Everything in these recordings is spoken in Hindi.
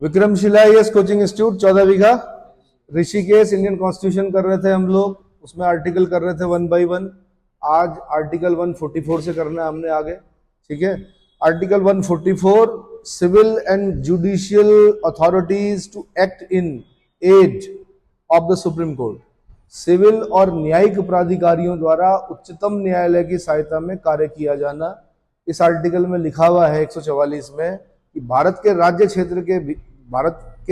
विक्रमशिला यस कोचिंग इंस्टीट्यूट 14 बीघा ऋषिकेश इंडियन कॉन्स्टिट्यूशन कर रहे थे हम लोग, उसमें आर्टिकल कर रहे थे 1 by 1। आज आर्टिकल 144 से करना है हमने आगे, ठीक है। Article 144, civil and judicial authorities to act in aid of the supreme court. Civil और न्यायिक प्राधिकारियों द्वारा उच्चतम न्यायालय की सहायता में कार्य किया जाना। इस आर्टिकल में लिखा हुआ है 144 में कि भारत के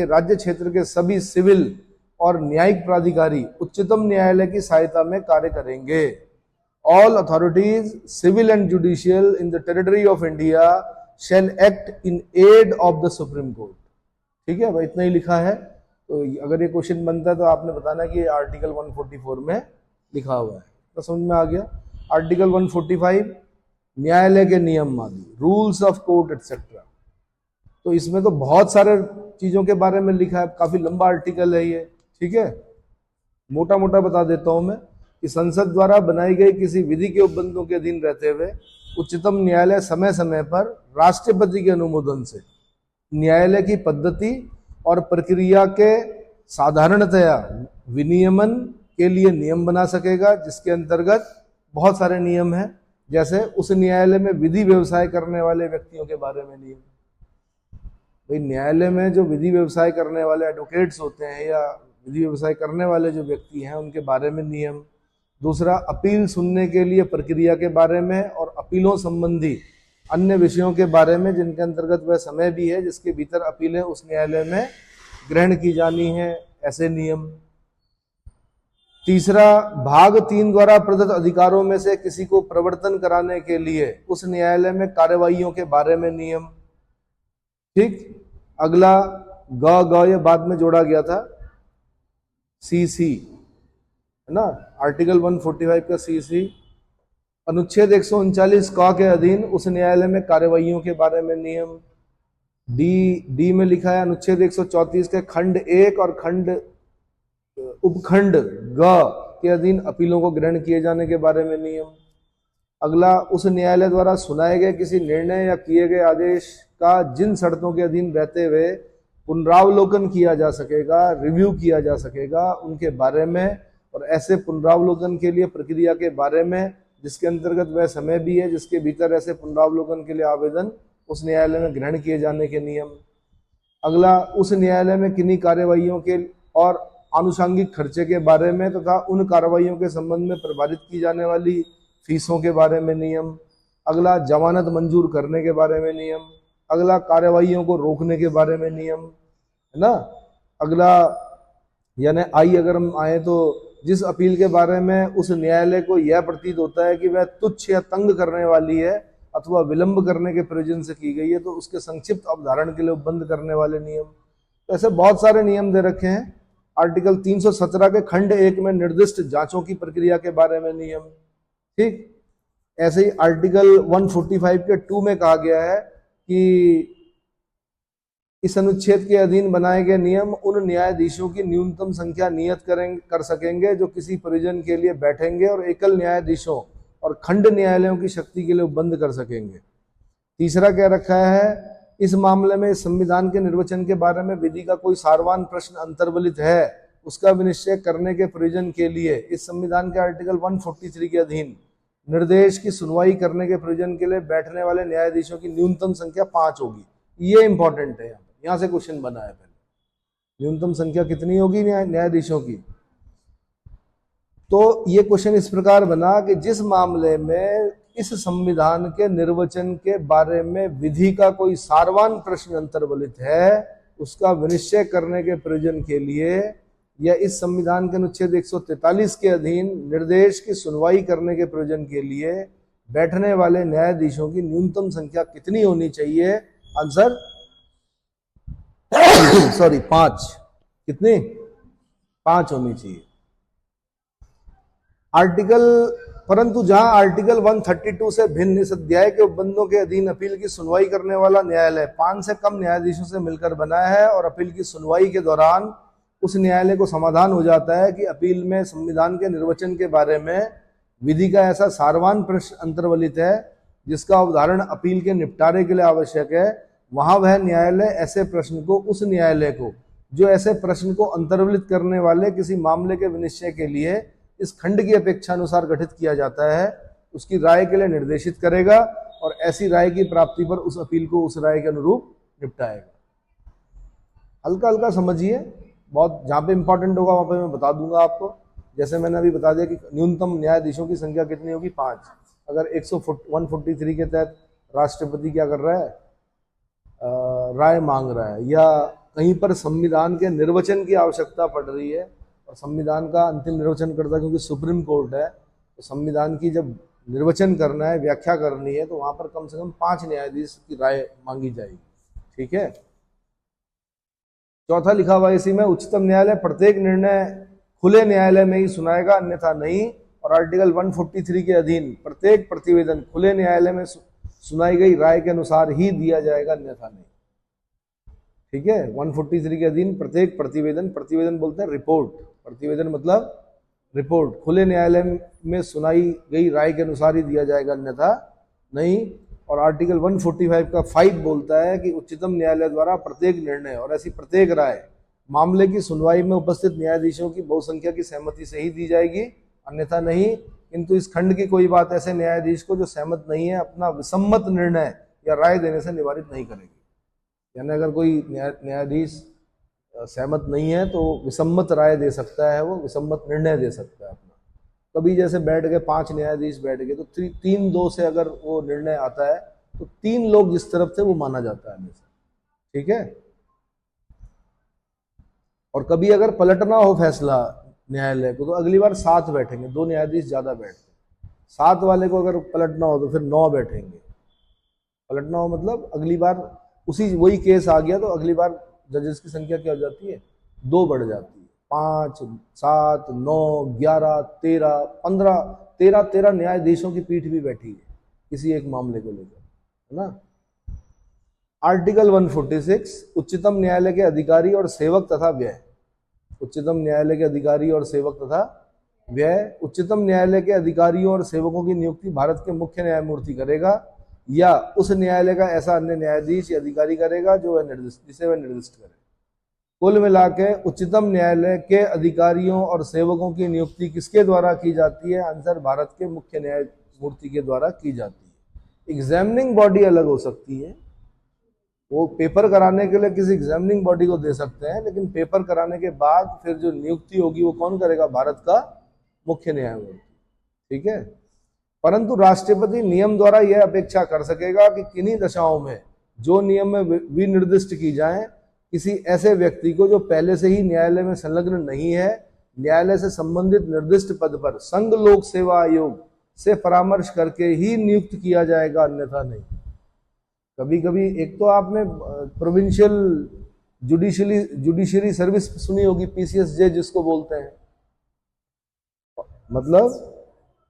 राज्य क्षेत्र के सभी सिविल और न्यायिक प्राधिकारी उच्चतम न्यायालय की सहायता में कार्य करेंगे। All authorities civil and judicial in the territory of India shall act in aid of the supreme court. ठीक है भाई, इतना ही लिखा है। तो अगर ये क्वेश्चन बनता है तो आपने बताना कि आर्टिकल 144 में लिखा हुआ है। तो समझ में आ गया। आर्टिकल 145, न्यायालय के नियम आदि, रूल्स ऑफ कोर्ट एटसेट्रा। तो इसमें तो बहुत सारे चीजों के बारे में लिखा है, काफी लंबा आर्टिकल है ये, ठीक है। मोटा मोटा बता देता हूं मैं कि संसद द्वारा बनाई गई किसी विधि के उपबंधों के अधीन रहते हुए उच्चतम न्यायालय समय समय पर राष्ट्रपति के अनुमोदन से न्यायालय की पद्धति और प्रक्रिया के साधारणतया विनियमन के लिए नियम बना सकेगा, जिसके अंतर्गत बहुत सारे नियम हैं। जैसे उस न्यायालय में विधि व्यवसाय करने वाले व्यक्तियों के बारे में नियम। भाई न्यायालय में जो विधि व्यवसाय करने वाले एडवोकेट्स होते हैं या विधि व्यवसाय करने वाले जो व्यक्ति हैं उनके बारे में नियम। दूसरा, अपील सुनने के लिए प्रक्रिया के बारे में और अपीलों संबंधी अन्य विषयों के बारे में, जिनके अंतर्गत वह समय भी है जिसके भीतर अपीलें उस न्यायालय में ग्रहण की जानी है, ऐसे नियम। तीसरा, भाग 3 द्वारा प्रदत्त अधिकारों में से किसी को प्रवर्तन कराने के लिए उस न्यायालय में कार्यवाहियों के बारे में नियम। ठीक। अगला ग ये बाद में जोड़ा गया था, सीसी है ना, आर्टिकल 145 का सीसी। अनुच्छेद 139 क के अधीन उस न्यायालय में कार्यवाहियों के बारे में नियम। डी में लिखा है अनुच्छेद 134 के खंड 1 और खंड उपखंड ग के अधीन अपीलों को ग्रहण किए जाने के बारे में नियम। अगला, उस न्यायालय द्वारा सुनाए गए किसी निर्णय या किए गए आदेश का जिन शर्तों के अधीन रहते हुए पुनरावलोकन किया जा सकेगा, रिव्यू किया जा सकेगा, उनके बारे में, और ऐसे पुनरावलोकन के लिए प्रक्रिया के बारे में जिसके अंतर्गत वह समय भी है जिसके भीतर ऐसे पुनरावलोकन के लिए आवेदन उस न्यायालय में ग्रहण किए जाने के नियम। अगला, उस न्यायालय में किन्हीं कार्यवाहियों के और आनुषंगिक खर्चे के बारे में तथा उन कार्यवाहियों के संबंध में प्रभावित की जाने वाली फीसों के बारे में नियम। अगला, जमानत मंजूर करने के बारे में नियम। अगला, कार्यवाहियों को रोकने के बारे में नियम, है ना। अगला यानी अगर हम आए तो जिस अपील के बारे में उस न्यायालय को यह प्रतीत होता है कि वह तुच्छ या तंग करने वाली है अथवा विलंब करने के प्रयोजन से की गई है, तो उसके संक्षिप्त अवधारण के लिए उपबंध करने वाले नियम। तो ऐसे बहुत सारे नियम दे रखे हैं। आर्टिकल 317 के खंड 1 में निर्दिष्ट जांचों की प्रक्रिया के बारे में नियम। ठीक। ऐसे ही आर्टिकल 145 के 2 में कहा गया है कि इस अनुच्छेद के अधीन बनाए गए नियम उन न्यायाधीशों की न्यूनतम संख्या नियत कर सकेंगे जो किसी प्रयोजन के लिए बैठेंगे और एकल न्यायाधीशों और खंड न्यायालयों की शक्ति के लिए उपबंध कर सकेंगे। तीसरा क्या रखा है, इस मामले में संविधान के निर्वचन के बारे में विधि का कोई सारवान प्रश्न अंतर्वलित है, उसका विनिश्चय करने के प्रयोजन के लिए इस संविधान के आर्टिकल 143 के अधीन निर्देश की सुनवाई करने के प्रयोजन के लिए बैठने वाले न्यायाधीशों की न्यूनतम संख्या 5 होगी। ये इंपॉर्टेंट है, यहाँ से क्वेश्चन बना है। पहले न्यूनतम संख्या कितनी होगी न्यायाधीशों की? तो ये क्वेश्चन इस प्रकार बना कि जिस मामले में इस संविधान के निर्वचन के बारे में विधि का कोई सारवान प्रश्न अंतर्वलित है, उसका विनिश्चय करने के प्रयोजन के लिए या इस संविधान के अनुच्छेद 143 के अधीन निर्देश की सुनवाई करने के प्रयोजन के लिए बैठने वाले न्यायाधीशों की न्यूनतम संख्या कितनी होनी चाहिए? आंसर 5। कितनी? 5 होनी चाहिए। परंतु जहां आर्टिकल 132 से भिन्न इस अध्याय के उपबंधों के अधीन अपील की सुनवाई करने वाला न्यायालय 5 से कम न्यायाधीशों से मिलकर बना है और अपील की सुनवाई के दौरान उस न्यायालय को समाधान हो जाता है कि अपील में संविधान के निर्वचन के बारे में विधि का ऐसा सारवान प्रश्न अंतर्वलित है जिसका अवधारण अपील के निपटारे के लिए आवश्यक है, वहां वह न्यायालय ऐसे प्रश्न को, उस न्यायालय को जो ऐसे प्रश्न को अंतर्वलित करने वाले किसी मामले के विनिश्चय के लिए इस खंड की अपेक्षा अनुसार गठित किया जाता है, उसकी राय के लिए निर्देशित करेगा और ऐसी राय की प्राप्ति पर उस अपील को उस राय के अनुरूप निपटाएगा। हल्का हल्का समझिए, बहुत जहां पे इंपॉर्टेंट होगा वहां पे मैं बता दूंगा आपको। जैसे मैंने अभी बता दिया कि न्यूनतम न्यायाधीशों की संख्या कितनी होगी, 5। अगर 143 के तहत राष्ट्रपति क्या कर रहा है, राय मांग रहा है, या कहीं पर संविधान के निर्वचन की आवश्यकता पड़ रही है और संविधान का अंतिम निर्वचन करता है क्योंकि सुप्रीम कोर्ट है, तो संविधान की जब निर्वचन करना है, व्याख्या करनी है, तो वहां पर कम से कम 5 न्यायाधीश की राय मांगी जाएगी। ठीक है। चौथा लिखा हुआ इसी में, उच्चतम न्यायालय प्रत्येक निर्णय खुले न्यायालय में ही सुनाएगा, अन्यथा नहीं। और आर्टिकल 143 के अधीन प्रत्येक प्रतिवेदन खुले न्यायालय में सुनाई गई राय के अनुसार ही दिया जाएगा, अन्यथा नहीं। ठीक है। 143 के अधीन प्रत्येक प्रतिवेदन, प्रतिवेदन बोलते हैं रिपोर्ट, प्रतिवेदन मतलब रिपोर्ट, खुले न्यायालय में सुनाई गई राय के अनुसार ही दिया जाएगा, अन्यथा नहीं। और आर्टिकल 145 का 5 बोलता है कि उच्चतम न्यायालय द्वारा प्रत्येक निर्णय और ऐसी प्रत्येक राय मामले की सुनवाई में उपस्थित न्यायाधीशों की बहुसंख्या की सहमति से ही दी जाएगी, अन्यथा नहीं। किंतु इस खंड की कोई बात ऐसे न्यायाधीश को जो सहमत नहीं है अपना विसम्मत निर्णय या राय देने से निवारित नहीं करेगी। यानी अगर कोई न्यायाधीश सहमत नहीं है तो विसम्मत राय दे सकता है, वो विसम्मत निर्णय दे सकता है अपना। कभी जैसे बैठ गए 5 न्यायाधीश बैठ गए तो 3-2 से अगर वो निर्णय आता है तो 3 लोग जिस तरफ थे वो माना जाता है हमेशा। ठीक है। और कभी अगर पलटना हो फैसला न्यायालय को तो अगली बार 7 बैठेंगे, 2 न्यायाधीश ज्यादा बैठते। 7 वाले को अगर पलटना हो तो फिर 9 बैठेंगे। पलटना हो मतलब अगली बार उसी वही केस आ गया तो अगली बार जजेस की संख्या क्या हो जाती है, 2 बढ़ जाती है। 5, 7, 9, 11, 13, 15, 13 न्यायाधीशों की पीठ भी बैठी है किसी एक मामले को लेकर, है ना। आर्टिकल 146, उच्चतम न्यायालय के अधिकारी और सेवक तथा व्यय। उच्चतम न्यायालय के अधिकारी और सेवक तथा व्यय। उच्चतम न्यायालय के अधिकारियों और सेवकों की नियुक्ति भारत के मुख्य न्यायमूर्ति करेगा या उस न्यायालय का ऐसा अन्य न्यायाधीश या अधिकारी करेगा जो वह जिसे वह निर्दिष्ट करे। कुल मिलाकर उच्चतम न्यायालय के अधिकारियों और सेवकों की नियुक्ति किसके द्वारा की जाती है? आंसर भारत के मुख्य न्यायमूर्ति के द्वारा की जाती है। एग्जामिनिंग बॉडी अलग हो सकती है, वो पेपर कराने के लिए किसी एग्जामिनिंग बॉडी को दे सकते हैं, लेकिन पेपर कराने के बाद फिर जो नियुक्ति होगी वो कौन करेगा? भारत का मुख्य न्यायमूर्ति। ठीक है। परंतु राष्ट्रपति नियम द्वारा यह अपेक्षा कर सकेगा कि किन्हीं दशाओं में जो नियम में विनिर्दिष्ट की जाए, किसी ऐसे व्यक्ति को जो पहले से ही न्यायालय में संलग्न नहीं है, न्यायालय से संबंधित निर्दिष्ट पद पर संघ लोक सेवा आयोग से परामर्श करके ही नियुक्त किया जाएगा, अन्यथा नहीं। कभी कभी एक तो आपने प्रोविंशियल जुडिशरी सर्विस सुनी होगी, PCSJ जिसको बोलते हैं, मतलब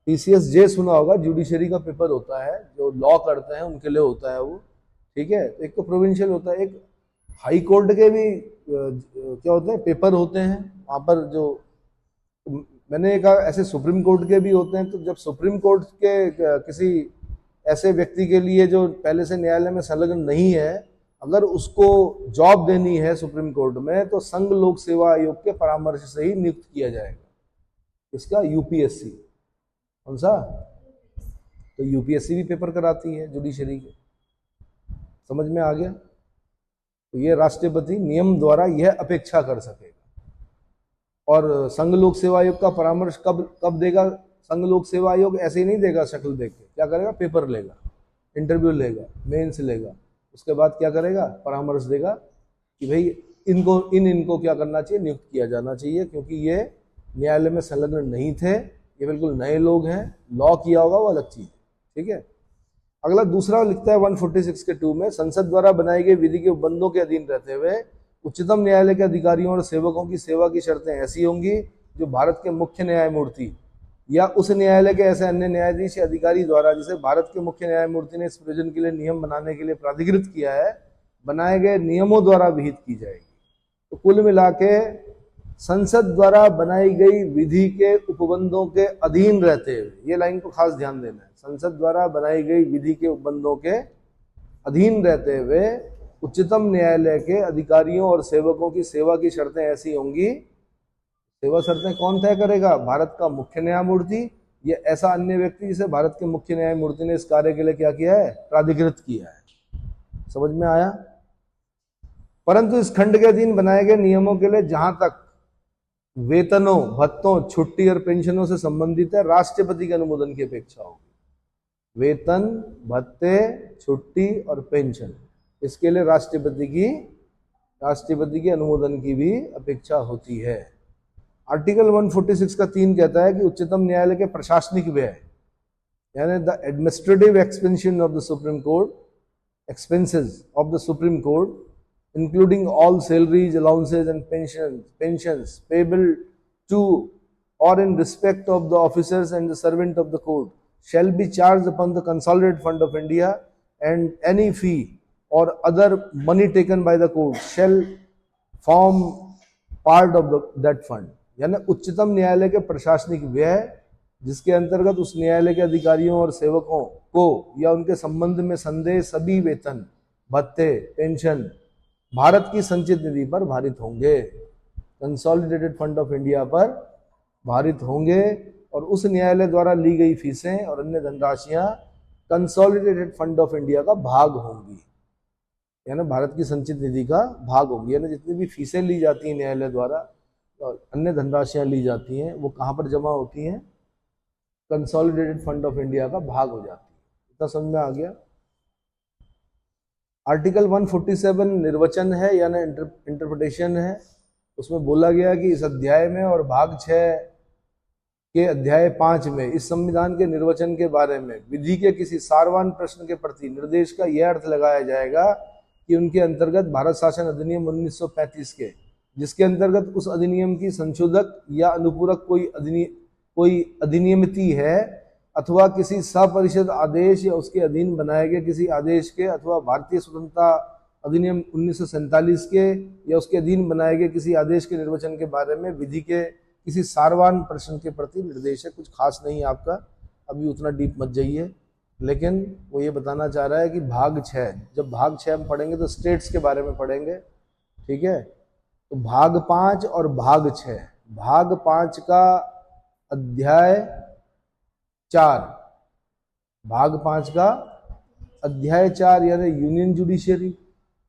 PCSJ सुना होगा, जुडिशरी का पेपर होता है जो लॉ करते हैं उनके लिए होता है वो। ठीक है। तो एक तो प्रोविंशियल होता है, एक हाई कोर्ट के भी क्या होते हैं, पेपर होते हैं वहां पर। जो मैंने कहा ऐसे सुप्रीम कोर्ट के भी होते हैं। तो जब सुप्रीम कोर्ट के किसी ऐसे व्यक्ति के लिए जो पहले से न्यायालय में संलग्न नहीं है, अगर उसको जॉब देनी है सुप्रीम कोर्ट में, तो संघ लोक सेवा आयोग के परामर्श से ही नियुक्त किया जाएगा। इसका UPSC कौन सा? तो UPSC भी पेपर कराती है जुडिशरी के। समझ में आ गया? तो ये राष्ट्रपति नियम द्वारा यह अपेक्षा कर सकेगा। और संघ लोक सेवा आयोग का परामर्श कब देगा? संघ लोक सेवा आयोग ऐसे ही नहीं देगा शक्ल देख के, क्या करेगा? पेपर लेगा, इंटरव्यू लेगा, मेंस लेगा, उसके बाद क्या करेगा? परामर्श देगा कि भाई इनको क्या करना चाहिए, नियुक्त किया जाना चाहिए, क्योंकि ये न्यायालय में संलग्न नहीं थे, ये बिल्कुल नए लोग हैं, लॉ किया होगा वो अलग चीज। ठीक है। अगला दूसरा लिखता है 146 के 2 में, संसद द्वारा बनाई गई विधि के उपबंधों के अधीन रहते हुए उच्चतम न्यायालय के अधिकारियों और सेवकों की सेवा की शर्तें ऐसी होंगी जो भारत के मुख्य न्यायमूर्ति या उस न्यायालय के ऐसे अन्य न्यायाधीश या अधिकारी द्वारा, जिसे भारत के मुख्य न्यायमूर्ति ने इस प्रयोजन के लिए नियम बनाने के लिए प्राधिकृत किया है, बनाए गए नियमों द्वारा विहित की जाएगी। तो कुल मिला के संसद द्वारा बनाई गई विधि के उपबंधों के अधीन रहते हुए, ये लाइन को खास ध्यान देना है, संसद द्वारा बनाई गई विधि के उपबंधों के अधीन रहते हुए उच्चतम न्यायालय के अधिकारियों और सेवकों की सेवा की शर्तें ऐसी होंगी, सेवा शर्तें कौन तय करेगा? भारत का मुख्य न्यायमूर्ति या ऐसा अन्य व्यक्ति जिसे भारत के मुख्य न्यायमूर्ति ने इस कार्य के लिए क्या किया है? प्राधिकृत किया है। समझ में आया? परंतु इस खंड के अधीन बनाए गए नियमों के लिए जहां तक वेतनों, भत्तों, छुट्टी और पेंशनों से संबंधित है, राष्ट्रपति के अनुमोदन की अपेक्षा होगी। वेतन, भत्ते, छुट्टी और पेंशन, इसके लिए राष्ट्रपति की अनुमोदन की भी अपेक्षा होती है। आर्टिकल 146 का 3 कहता है कि उच्चतम न्यायालय के प्रशासनिक व्यय यानी the administrative expansion of the supreme court, expenses of the supreme court including all salaries, allowances and pensions payable to or in respect of the officers and the servant of the court shall be charged upon the consolidated fund of India, and any fee or other money taken by the court shall form part of that fund। यानी उच्चतम न्यायालय के प्रशासनिक व्यय जिसके अंतर्गत उस न्यायालय के अधिकारियों और सेवकों को या उनके संबंध में संदेह सभी वेतन, भत्ते, पेंशन भारत की संचित निधि पर भारित होंगे, कंसोलिडेटेड फंड ऑफ इंडिया पर भारित होंगे, और उस न्यायालय द्वारा ली गई फीसें और अन्य धनराशियां कंसोलिडेटेड फंड ऑफ इंडिया का भाग होंगी, यानी भारत की संचित निधि का भाग होंगी। यानी जितनी भी फीसें ली जाती हैं न्यायालय द्वारा और अन्य धनराशियां ली जाती हैं, वो कहाँ पर जमा होती हैं? कंसोलिडेटेड फंड ऑफ इंडिया का भाग हो जाती है। इतना समझ में आ गया? आर्टिकल 147 निर्वचन है यानी इंटरप्रिटेशन है। उसमें बोला गया कि इस अध्याय में और भाग 6 के अध्याय 5 में इस संविधान के निर्वचन के बारे में विधि के किसी सारवान प्रश्न के प्रति निर्देश का यह अर्थ लगाया जाएगा कि उनके अंतर्गत भारत शासन अधिनियम 1935 के, जिसके अंतर्गत उस अधिनियम की संशोधक या अनुपूरक कोई अधिनियमिति है अथवा किसी सपरिषद आदेश या उसके अधीन बनाए गए किसी आदेश के अथवा भारतीय स्वतंत्रता अधिनियम 1947 के या उसके अधीन बनाए गए किसी आदेश के निर्वचन के बारे में विधि के किसी सारवान प्रश्न के प्रति निर्देश है। कुछ खास नहीं आपका, अभी उतना डीप मत जाइए, लेकिन वो ये बताना चाह रहा है कि भाग 6, जब भाग 6 हम पढ़ेंगे तो स्टेट्स के बारे में पढ़ेंगे, ठीक है? तो भाग 5 और भाग 6, भाग 5 का अध्याय 4, भाग 5 का अध्याय 4 यानी यूनियन जुडिशियरी,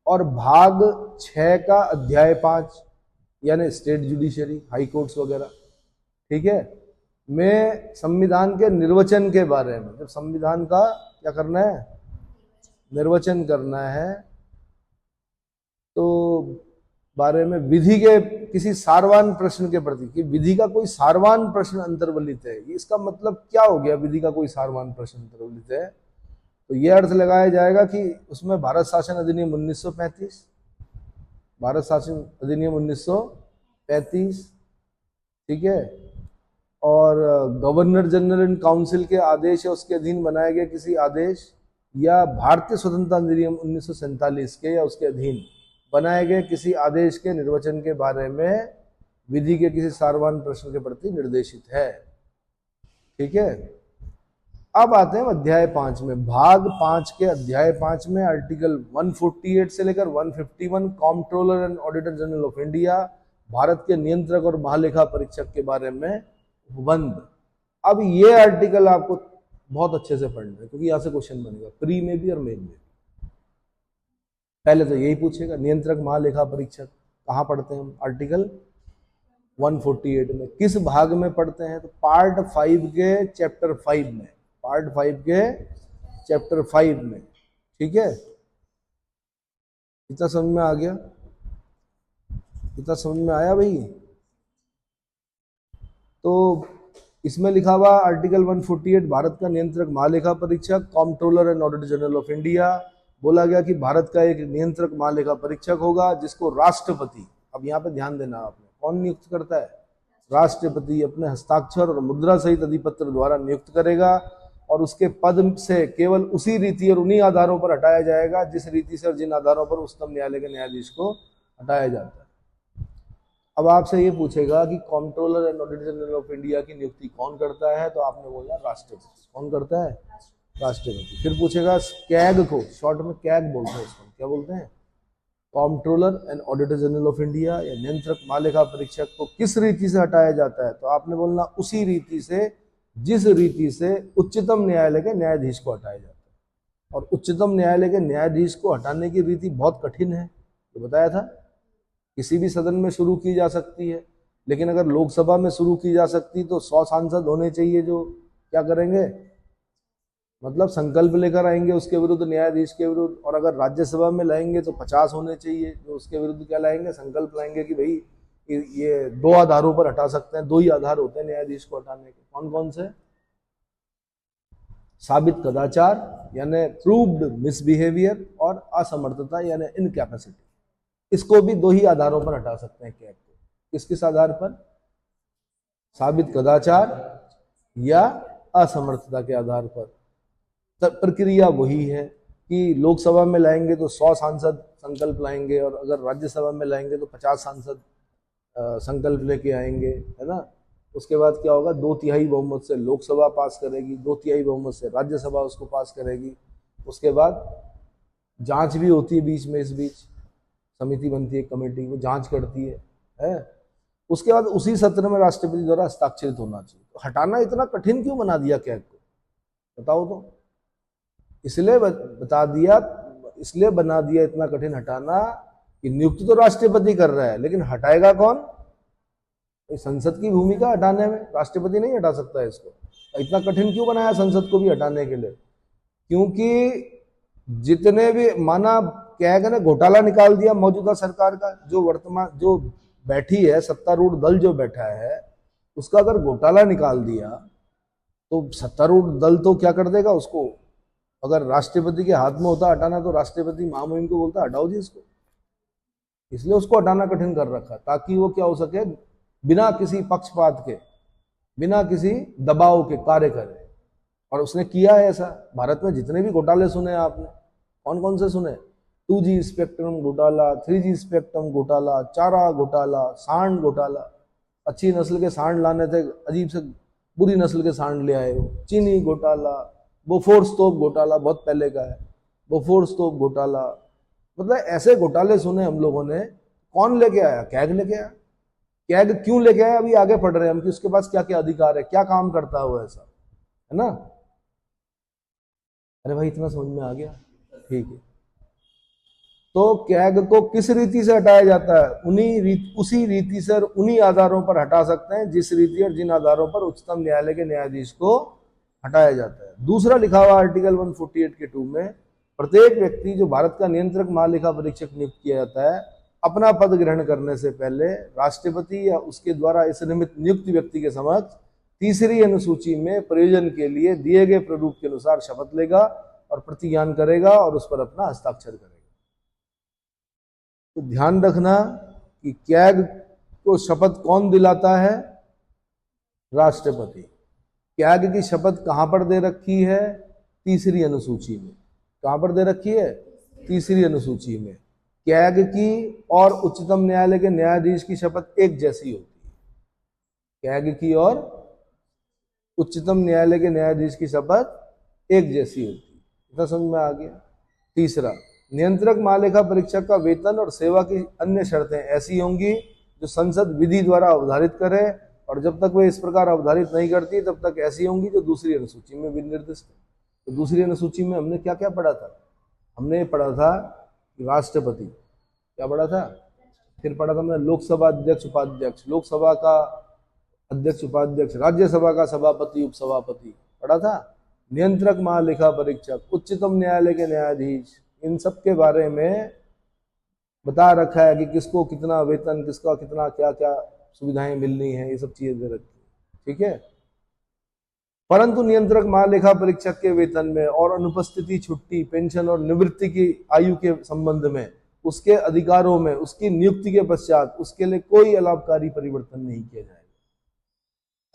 और भाग 6 का अध्याय 5 यानी स्टेट जुडिशियरी, हाई कोर्ट्स वगैरह, ठीक है? में संविधान के निर्वचन के बारे में, जब संविधान का क्या करना है? निर्वचन करना है, तो बारे में विधि के किसी सारवान प्रश्न के प्रति, कि विधि का कोई सारवान प्रश्न अंतर्वलित है, इसका मतलब क्या हो गया? विधि का कोई सारवान प्रश्न अंतर्वलित है तो यह अर्थ लगाया जाएगा कि उसमें भारत शासन अधिनियम 1935, भारत शासन अधिनियम 1935, ठीक है, और गवर्नर जनरल एंड काउंसिल के आदेश या उसके अधीन बनाए गए किसी आदेश या भारतीय स्वतंत्रता अधिनियम 1947 के या उसके अधीन बनाए गए किसी आदेश के निर्वचन के बारे में विधि के किसी सारवान प्रश्न के प्रति निर्देशित है, ठीक है? अब आते हैं अध्याय 5 में। भाग 5 के अध्याय 5 में आर्टिकल 148 से लेकर 151 comptroller and auditor general of India, Bharat के नियंत्रक और महालेखा परीक्षक के बारे में उपबंध। अब ये आर्टिकल आपको बहुत अच्छे से पढ़ना है क्योंकि यहां से क्वेश्चन बनेगा प्री में भी और मेन में भी। पहले तो यही पूछेगा नियंत्रक महालेखा परीक्षक कहाँ पढ़ते हैं हम? आर्टिकल 148 में। किस भाग में पढ़ते हैं? तो पार्ट 5 के चैप्टर 5 में, पार्ट 5 के चैप्टर 5 में, ठीक है? इतना समझ में आ गया? इतना समझ में आया भाई? तो इसमें लिखा हुआ आर्टिकल 148 भारत का नियंत्रक महालेखा परीक्षक, comptroller and auditor general of India. बोला गया कि भारत का एक नियंत्रक महालेखा परीक्षक होगा जिसको राष्ट्रपति, अब यहाँ पे ध्यान देना आपने, कौन नियुक्त करता है? राष्ट्रपति अपने हस्ताक्षर और मुद्रा सहित अधिपत्र द्वारा नियुक्त करेगा और उसके पद से केवल उसी रीति और उन्हीं आधारों पर हटाया जाएगा जिस रीति से और जिन आधारों पर उच्चतम न्यायालय के न्यायाधीश को हटाया जाता है। अब आपसे ये पूछेगा कि comptroller and auditor general of India की नियुक्ति कौन करता है? तो आपने बोला राष्ट्रपति। कौन करता है? राष्ट्रपति। फिर पूछेगा कैग को, शॉर्ट में कैग बोलते हैं इसको, क्या बोलते हैं? Comptroller and auditor general of India या नियंत्रक महालेखा परीक्षक को किस रीति से हटाया जाता है, तो आपने बोलना उसी रीति से जिस रीति से उच्चतम न्यायालय के न्यायाधीश को हटाया जाता है। और उच्चतम न्यायालय के न्यायाधीश को हटाने की रीति बहुत कठिन है, तो बताया था किसी भी सदन में शुरू की जा सकती है, लेकिन अगर लोकसभा में शुरू की जा सकती तो 100 सांसद होने चाहिए जो क्या करेंगे, मतलब संकल्प लेकर आएंगे उसके विरुद्ध, न्यायाधीश के विरुद्ध। और अगर राज्यसभा में लाएंगे तो 50 होने चाहिए जो उसके विरुद्ध क्या लाएंगे, संकल्प लाएंगे कि भाई ये 2 आधारों पर हटा सकते हैं। 2 ही आधार होते हैं न्यायाधीश को हटाने के। कौन कौन से? साबित कदाचार यानी प्रूव्ड मिसबिहेवियर और असमर्थता यानी इनकैपेसिटी। इसको भी 2 ही आधारों पर हटा सकते हैं कैग को। किस किस आधार पर? साबित कदाचार या असमर्थता के आधार पर। प्रक्रिया वही है कि लोकसभा में लाएंगे तो 100 सांसद संकल्प लाएंगे, और अगर राज्यसभा में लाएंगे तो 50 सांसद संकल्प लेके आएंगे, है ना। उसके बाद क्या होगा, 2/3 बहुमत से लोकसभा पास करेगी, 2/3 बहुमत से राज्यसभा उसको पास करेगी। उसके बाद जांच भी होती है बीच में, इस बीच समिति बनती है, कमेटी, वो जांच करती है। उसके बाद उसी सत्र में राष्ट्रपति द्वारा हस्ताक्षरित होना चाहिए। तो हटाना इतना कठिन क्यों बना दिया कैग को, बताओ तो? इसलिए बना दिया इतना कठिन हटाना कि नियुक्त तो राष्ट्रपति कर रहा है, लेकिन हटाएगा कौन? संसद की भूमिका हटाने में, राष्ट्रपति नहीं हटा सकता है इसको। इतना कठिन क्यों बनाया संसद को भी हटाने के लिए? क्योंकि जितने भी, माना कैग ने घोटाला निकाल दिया मौजूदा सरकार का, जो बैठी है सत्तारूढ़ दल जो बैठा है उसका अगर घोटाला निकाल दिया तो सत्तारूढ़ दल तो क्या कर देगा उसको। अगर राष्ट्रपति के हाथ में होता हटाना तो राष्ट्रपति महामहिम को बोलता हटाओ जी इसको। इसलिए उसको हटाना कठिन कर रखा ताकि वो क्या हो सके, बिना किसी पक्षपात के, बिना किसी दबाव के कार्य करे। और उसने किया है ऐसा। भारत में जितने भी घोटाले सुने आपने, कौन कौन से सुने? 2G स्पेक्ट्रम घोटाला, 3G स्पेक्ट्रम घोटाला, चारा घोटाला, सांड घोटाला। अच्छी नस्ल के सांड लाने थे, अजीब से बुरी नस्ल के सांड ले आए हो। चीनी घोटाला, बोफोर्स तोप घोटाला बहुत पहले का है, बोफोर्स तोप घोटाला। मतलब ऐसे घोटाले सुने हम लोगों ने। कौन लेके आया? कैग लेके आया। कैग क्यों लेके आया अभी आगे पढ़ रहे हैं हम कि उसके पास क्या क्या अधिकार है, क्या काम करता है वो, ऐसा है ना। अरे भाई इतना समझ में आ गया? ठीक है। तो कैग को किस रीति से हटाया जाता है? उसी रीति से और उन्हीं आधारों पर हटा सकते हैं जिस रीति और जिन आधारों पर उच्चतम न्यायालय के न्यायाधीश को हटाया जाता है। दूसरा लिखा हुआ आर्टिकल 148 के 2 में, प्रत्येक व्यक्ति जो भारत का नियंत्रक महालेखा परीक्षक नियुक्त किया जाता है, अपना पद ग्रहण करने से पहले राष्ट्रपति या उसके द्वारा इस नियुक्त व्यक्ति के समक्ष 3री अनुसूची में प्रयोजन के लिए दिए गए प्रारूप के अनुसार शपथ लेगा और प्रतिज्ञान करेगा और उस पर अपना हस्ताक्षर करेगा। तो ध्यान रखना कि कैग को शपथ कौन दिलाता है? राष्ट्रपति। कैग की शपथ कहां पर दे रखी है? 3री अनुसूची में। कहां पर दे रखी है? 3री अनुसूची में। कैग की और उच्चतम न्यायालय के न्यायाधीश की शपथ एक जैसी होती है। कैग की और उच्चतम न्यायालय के न्यायाधीश की शपथ एक जैसी होती है। इतना समझ में आ गया? तीसरा, नियंत्रक महालेखा परीक्षक का वेतन और सेवा की अन्य शर्तें ऐसी होंगी जो संसद विधि द्वारा अवधारित करे, और जब तक वे इस प्रकार अवधारित नहीं करती तब तक ऐसी होंगी जो दूसरी अनुसूची में भी निर्दिष्ट है। तो दूसरी अनुसूची में हमने क्या क्या पढ़ा था? हमने ये पढ़ा था राष्ट्रपति, क्या पढ़ा था? फिर पढ़ा था हमने लोकसभा अध्यक्ष उपाध्यक्ष, लोकसभा का अध्यक्ष उपाध्यक्ष, राज्यसभा का सभापति उपसभापति पढ़ा था, नियंत्रक महालेखा परीक्षक, उच्चतम न्यायालय के न्यायाधीश, इन सब के बारे में बता रखा है कि किसको कितना वेतन, किसका कितना क्या क्या सुविधाएं मिलनी है, ये सब चीजें दे रखी है। ठीक है। परंतु नियंत्रक महालेखा परीक्षक के वेतन में और अनुपस्थिति, छुट्टी, पेंशन और निवृत्ति की आयु के संबंध में, उसके अधिकारों में, उसकी नियुक्ति के पश्चात उसके लिए कोई अलाभकारी परिवर्तन नहीं किया जाएगा।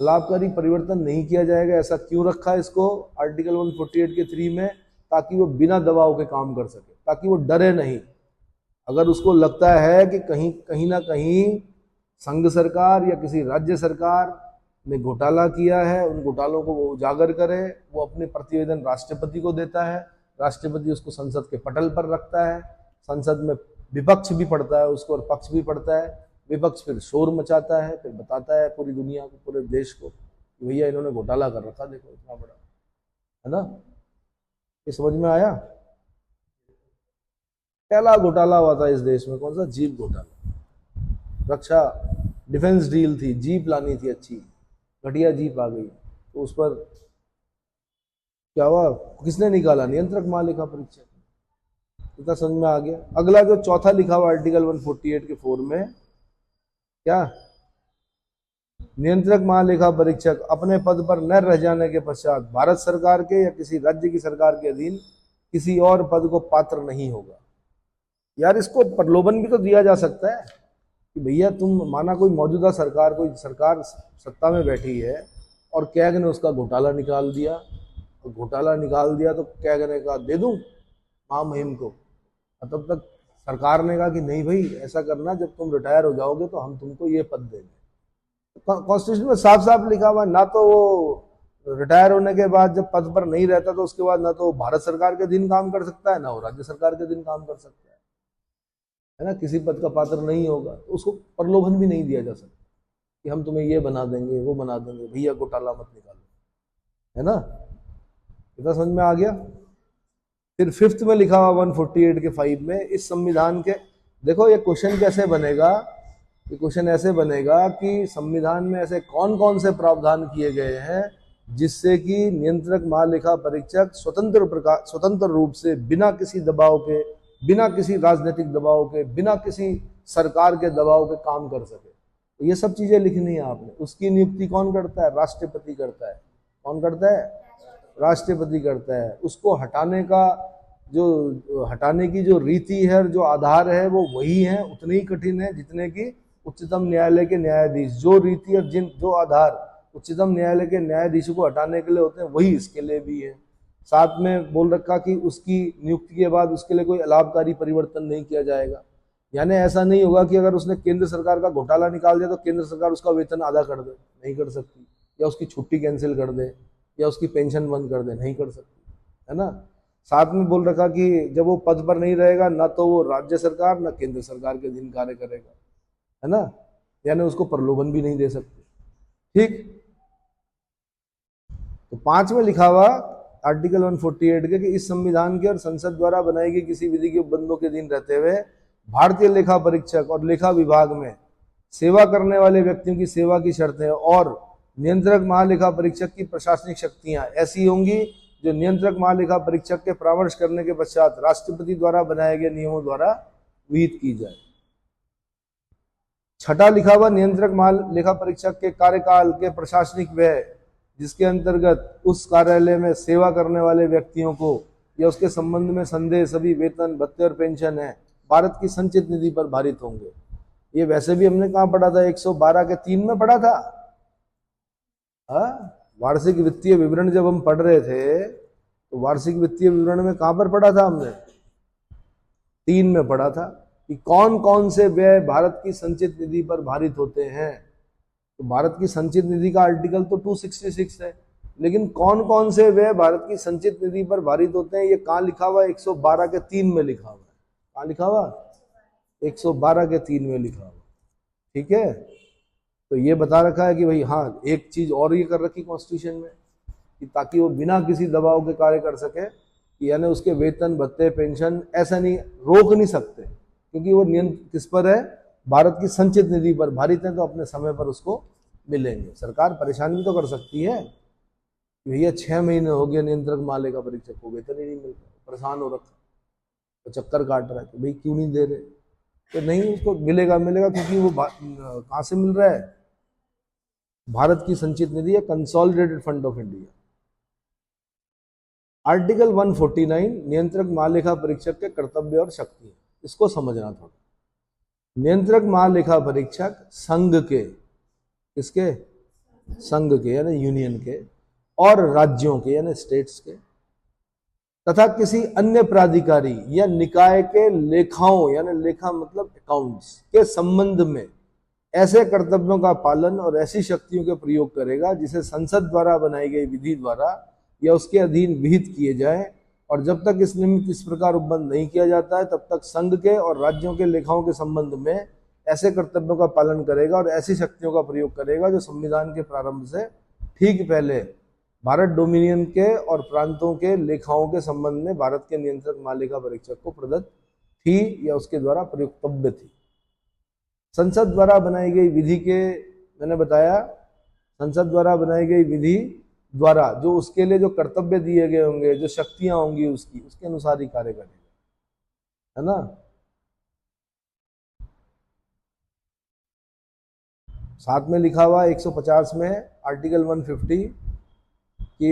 अलाभकारी परिवर्तन नहीं किया जाएगा, ऐसा क्यों रखा है इसको आर्टिकल 148 के 3 में? ताकि वो बिना दबाव के काम कर सके, ताकि वो डरे नहीं। अगर उसको लगता है कि कहीं ना कहीं संघ सरकार या किसी राज्य सरकार ने घोटाला किया है, उन घोटालों को वो उजागर करे, वो अपने प्रतिवेदन राष्ट्रपति को देता है, राष्ट्रपति उसको संसद के पटल पर रखता है, संसद में विपक्ष भी पढ़ता है उसको और पक्ष भी पढ़ता है। विपक्ष फिर शोर मचाता है, फिर बताता है पूरी दुनिया को, पूरे देश को, भैया इन्होंने घोटाला कर रखा, देखो इतना बड़ा, है ना। ये समझ में आया? पहला घोटाला हुआ था इस देश में, कौन सा? जीप घोटाला। रक्षा डिफेंस डील थी, जीप लानी थी अच्छी, घटिया जीप आ गई, तो उस पर क्या हुआ? किसने निकाला? नियंत्रक महालेखा परीक्षक। इतना समझ में आ गया। अगला जो चौथा लिखा हुआ आर्टिकल 148 के 4 में, क्या? नियंत्रक महालेखा परीक्षक अपने पद पर न रह जाने के पश्चात भारत सरकार के या किसी राज्य की सरकार के अधीन किसी और पद को पात्र नहीं होगा। यार इसको प्रलोभन भी तो दिया जा सकता है कि भैया तुम, माना कोई मौजूदा सरकार, कोई सरकार सत्ता में बैठी है और कैग ने उसका घोटाला निकाल दिया, और घोटाला निकाल दिया तो कैग ने कहा दे दूं महामहिम को, और तब तक सरकार ने कहा कि नहीं भाई ऐसा करना, जब तुम रिटायर हो जाओगे तो हम तुमको ये पद देंगे। कॉन्स्टिट्यूशन में साफ साफ लिखा हुआ, ना तो वो रिटायर होने के बाद जब पद पर नहीं रहता तो उसके बाद ना तो भारत सरकार के अधीन काम कर सकता है, ना वो राज्य सरकार के अधीन काम कर सकता है ना, किसी पद का पात्र नहीं होगा। तो उसको प्रलोभन भी नहीं दिया जा सकता कि हम तुम्हें ये बना देंगे, वो बना देंगे, भैया घोटाला मत निकालो, है ना। इतना समझ में आ गया। फिर 5th में लिखा हुआ 148 के 5 में, इस संविधान के, देखो ये क्वेश्चन कैसे बनेगा, ये क्वेश्चन ऐसे बनेगा कि संविधान में ऐसे कौन कौन से प्रावधान किए गए हैं जिससे कि नियंत्रक महालेखा परीक्षक स्वतंत्र रूप से, बिना किसी दबाव के, बिना किसी राजनीतिक दबाव के, बिना किसी सरकार के दबाव के काम कर सके। तो ये सब चीजें लिखनी है आपने। उसकी नियुक्ति कौन करता है? राष्ट्रपति करता है। कौन करता है? राष्ट्रपति करता है। उसको हटाने का हटाने की जो रीति है, जो आधार है, वो वही है, उतने ही कठिन है जितने की उच्चतम न्यायालय के न्यायाधीश, जो रीति और जो आधार उच्चतम न्यायालय के न्यायाधीशों को हटाने के लिए होते हैं, वही इसके लिए भी है। साथ में बोल रखा कि उसकी नियुक्ति के बाद उसके लिए कोई अलाभकारी परिवर्तन नहीं किया जाएगा। यानी ऐसा नहीं होगा कि अगर उसने केंद्र सरकार का घोटाला निकाल दिया तो केंद्र सरकार उसका वेतन आधा कर दे, नहीं कर सकती, या उसकी छुट्टी कैंसिल कर दे, या उसकी पेंशन बंद कर दे, नहीं कर सकती, है ना। साथ में बोल रखा कि जब वो पद पर नहीं रहेगा, ना तो वो राज्य सरकार ना केंद्र सरकार के अधीन कार्य करेगा, है ना। यानी उसको प्रलोभन भी नहीं दे सकते। ठीक, तो 5 में लिखा हुआ आर्टिकल 148 के कि इस संविधान के और संसद द्वारा बनाई गई किसी विधि के उपबंधों के अधीन रहते हुए भारतीय लेखा परीक्षक और लेखा विभाग में सेवा करने वाले व्यक्तियों की सेवा की शर्तें और नियंत्रक महालेखा परीक्षक की प्रशासनिक शक्तियां ऐसी होंगी जो नियंत्रक महालेखा परीक्षक के परामर्श करने के पश्चात राष्ट्रपति द्वारा बनाए गए नियमों द्वारा विहित की जाए। 6 लिखा हुआ नियंत्रक महालेखा परीक्षक के कार्यकाल के प्रशासनिक व्यय जिसके अंतर्गत उस कार्यालय में सेवा करने वाले व्यक्तियों को या उसके संबंध में संदेह सभी वेतन, भत्ते और पेंशन है भारत की संचित निधि पर भारित होंगे। ये वैसे भी हमने कहाँ पढ़ा था? 112 के 3 में पढ़ा था। वार्षिक वित्तीय विवरण जब हम पढ़ रहे थे तो वार्षिक वित्तीय विवरण में कहां पर पढ़ा था हमने? 3 में पढ़ा था कि कौन कौन से व्यय भारत की संचित निधि पर भारित होते हैं। तो भारत की संचित निधि का आर्टिकल तो 266 है, लेकिन कौन कौन से व्यय भारत की संचित निधि पर भारित होते हैं ये कहाँ लिखा हुआ? 112 के 3 में लिखा हुआ है। कहाँ लिखा हुआ? 112 के 3 में लिखा हुआ। ठीक है, तो ये बता रखा है कि भाई हाँ, एक चीज और ये कर रखी कॉन्स्टिट्यूशन में कि ताकि वो बिना किसी दबाव के कार्य कर सके, यानी उसके वेतन, भत्ते, पेंशन ऐसा नहीं, रोक नहीं सकते, क्योंकि वो नियम किस पर है? भारत की संचित निधि पर भारित है, तो अपने समय पर उसको मिलेंगे। सरकार परेशान भी तो कर सकती है, भैया 6 महीने हो गए नियंत्रक महालेखा परीक्षक को वेतन ही नहीं मिल रहा, परेशान हो रखा, तो चक्कर काट रहा है कि भाई क्यों नहीं दे रहे, तो नहीं, उसको मिलेगा क्योंकि वो कहाँ से मिल रहा है? भारत की संचित निधि है, consolidated fund of India. Article 149 नियंत्रक महालेखा परीक्षक के कर्तव्य और शक्ति, इसको समझना थोड़ा। नियंत्रक महालेखा परीक्षक संघ के, किसके? संघ के यानी यूनियन के, और राज्यों के यानी स्टेट्स के, तथा किसी अन्य प्राधिकारी या निकाय के लेखाओं यानी लेखा मतलब अकाउंट्स के संबंध में ऐसे कर्तव्यों का पालन और ऐसी शक्तियों के प्रयोग करेगा जिसे संसद द्वारा बनाई गई विधि द्वारा या उसके अधीन विहित किए जाए, और जब तक इस निमित्त इस प्रकार उपबंध नहीं किया जाता है तब तक संघ के और राज्यों के लेखाओं के संबंध में ऐसे कर्तव्यों का पालन करेगा और ऐसी शक्तियों का प्रयोग करेगा जो संविधान के प्रारंभ से ठीक पहले भारत डोमिनियन के और प्रांतों के लेखाओं के संबंध में भारत के नियंत्रक महालेखा परीक्षक को प्रदत्त थी या उसके द्वारा प्रयुक्तव्य थी। संसद द्वारा बनाई गई विधि के, मैंने बताया, संसद द्वारा बनाई गई विधि द्वारा जो उसके लिए जो कर्तव्य दिए गए होंगे, जो शक्तियां होंगी उसके अनुसार ही कार्य करेगा, है ना। साथ में लिखा हुआ 150 में आर्टिकल 150 कि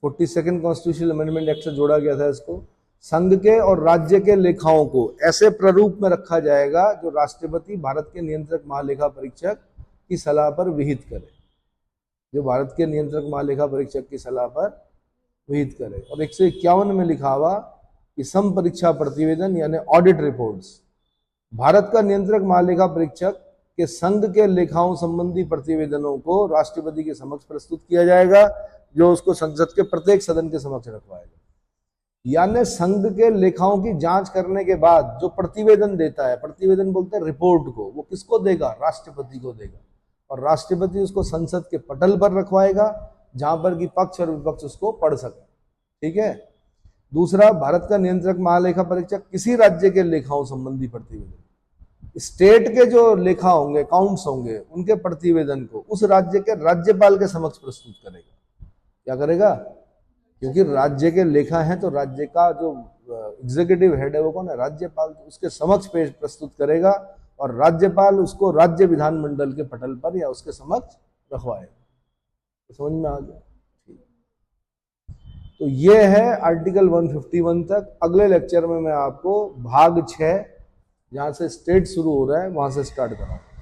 42nd कॉन्स्टिट्यूशनल अमेंडमेंट एक्ट से जोड़ा गया था इसको, संघ के और राज्य के लेखाओं को ऐसे प्रारूप में रखा जाएगा जो राष्ट्रपति भारत के नियंत्रक महालेखा परीक्षक की सलाह पर विहित करे, जो भारत के नियंत्रक महालेखा परीक्षक की सलाह पर विहित करे। और 151 में लिखा हुआ कि सम परीक्षा प्रतिवेदन यानी ऑडिट रिपोर्ट्स भारत का नियंत्रक महालेखा परीक्षक के संघ के लेखाओं संबंधी प्रतिवेदनों को राष्ट्रपति के समक्ष प्रस्तुत किया जाएगा, जो उसको संसद के प्रत्येक सदन के समक्ष रखवाएगा। यानी संघ के लेखाओं की जांच करने के बाद जो प्रतिवेदन देता है, प्रतिवेदन बोलते हैं रिपोर्ट को, वो किसको देगा? राष्ट्रपति को देगा, और राष्ट्रपति उसको संसद के पटल पर रखवाएगा जहां पर कि पक्ष और विपक्ष उसको पढ़ सके। ठीक है। दूसरा, भारत का नियंत्रक महालेखा परीक्षक किसी राज्य के लेखाओं संबंधी प्रतिवेदन, स्टेट के जो लेखा होंगे, अकाउंट्स होंगे, उनके प्रतिवेदन को उस राज्य के राज्यपाल के समक्ष प्रस्तुत करेगा। क्या करेगा? क्योंकि राज्य के लेखा हैं तो राज्य का जो एग्जीक्यूटिव हेड है वो कौन है? राज्यपाल। तो उसके समक्ष पेश प्रस्तुत करेगा और राज्यपाल उसको राज्य विधानमंडल के पटल पर या उसके समक्ष रखवाएगा। तो समझ में आ गया? तो ये है आर्टिकल 151 तक। अगले लेक्चर में मैं आपको भाग 6 जहां से स्टेट शुरू हो रहा है वहां से स्टार्ट कराऊंगा।